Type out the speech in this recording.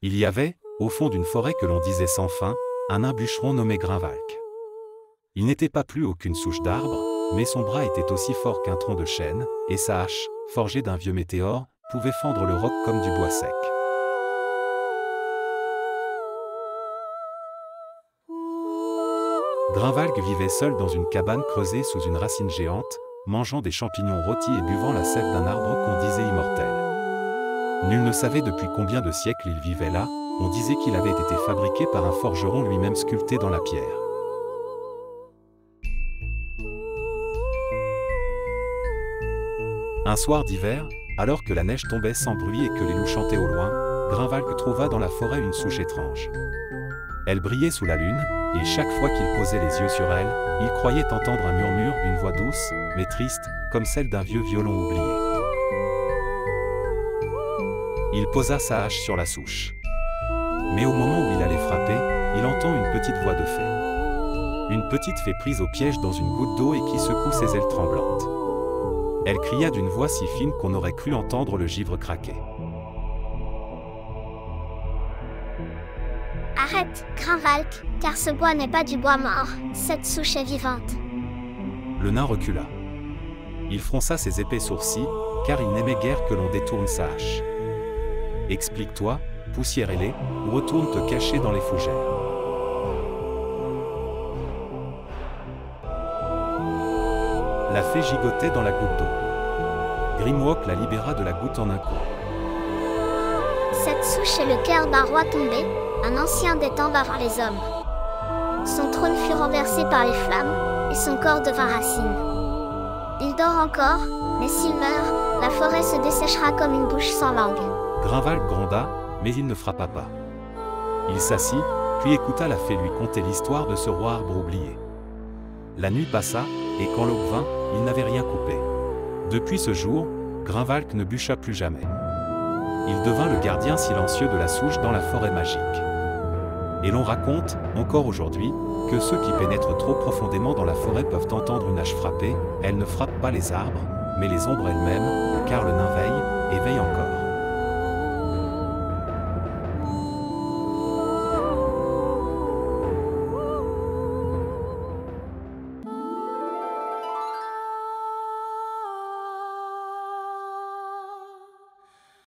Il y avait, au fond d'une forêt que l'on disait sans fin, un nain bûcheron nommé Grinvalque. Il n'était pas plus haut qu'une souche d'arbre, mais son bras était aussi fort qu'un tronc de chêne, et sa hache, forgée d'un vieux météore, pouvait fendre le roc comme du bois sec. Grinvalque vivait seul dans une cabane creusée sous une racine géante, mangeant des champignons rôtis et buvant la sève d'un arbre qu'on disait immortel. Nul ne savait depuis combien de siècles il vivait là, on disait qu'il avait été fabriqué par un forgeron lui-même sculpté dans la pierre. Un soir d'hiver, alors que la neige tombait sans bruit et que les loups chantaient au loin, Grinvalque trouva dans la forêt une souche étrange. Elle brillait sous la lune, et chaque fois qu'il posait les yeux sur elle, il croyait entendre un murmure, une voix douce, mais triste, comme celle d'un vieux violon oublié. Il posa sa hache sur la souche. Mais au moment où il allait frapper, il entend une petite voix de fée. Une petite fée prise au piège dans une goutte d'eau et qui secoue ses ailes tremblantes. Elle cria d'une voix si fine qu'on aurait cru entendre le givre craquer. Arrête, Grinvalque, car ce bois n'est pas du bois mort, cette souche est vivante. Le nain recula. Il fronça ses épais sourcils, car il n'aimait guère que l'on détourne sa hache. Explique-toi, poussière ailée, ou retourne te cacher dans les fougères. La fée gigotait dans la goutte d'eau. Grimwalk la libéra de la goutte en un coup. Cette souche est le cœur d'un roi tombé, un ancien des temps d'avant les hommes. Son trône fut renversé par les flammes, et son corps devint racine. Il dort encore, mais s'il meurt, la forêt se desséchera comme une bouche sans langue. Grinvalque gronda, mais il ne frappa pas. Il s'assit, puis écouta la fée lui conter l'histoire de ce roi arbre oublié. La nuit passa, et quand l'aube vint, il n'avait rien coupé. Depuis ce jour, Grinvalque ne bûcha plus jamais. Il devint le gardien silencieux de la souche dans la forêt magique. Et l'on raconte, encore aujourd'hui, que ceux qui pénètrent trop profondément dans la forêt peuvent entendre une hache frapper. Elle ne frappe pas les arbres, mais les ombres elles-mêmes, car le nain veille, et veille encore.